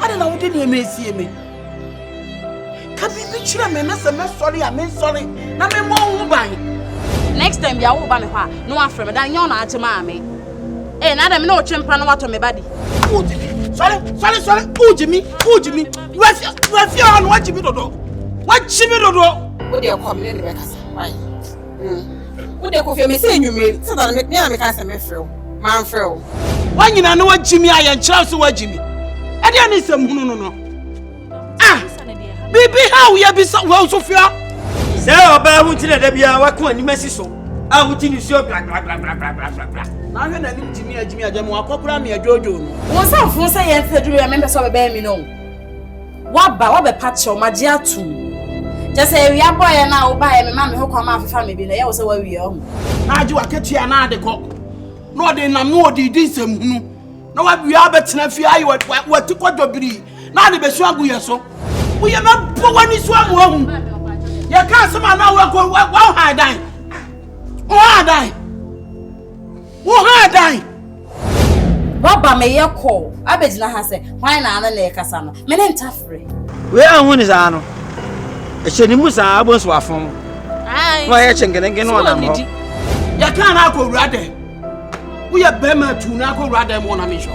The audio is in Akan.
I don't know what you may see me. Can be picture me, I'm sorry, I'm sorry. Now I'm more by. Next time, you will buy me. No one from that young aunt, mammy. Eh, now I'm no champion what on my body. Sorry, oh, Jimmy. What's your on what Jimmy do? What Jimmy do? What do you come in, Rebecca? Why? What do you call me saying you made? So that make me a man feel. Why you know what Jimmy I and Charles what Jimmy? I didn't need some no. Ah, baby, how we have been so well, Sophia? Say, I want to let them be our one message. I will tell you so blah. Now you know Jimmy, I don't want to program me a Jojo. Once I'm for saying, I remember so a baby no. What a patch or my dear too. Just say we are boy and now buy my mammy who come out of family. There was where we are. Now you are catching another cock. No, they know the decent. No, we are better than fear you what to what to be. Now the best one we are so. We are not born in one home. You can't somehow now go well high die. Who die? Baba may you call. I bet you have said, why not a lake as I'm men tough free. Where one is Anno? A Shenimusa, I was waffle. Why I can get one. You can't go rather. We are Bema to now go rather one mission.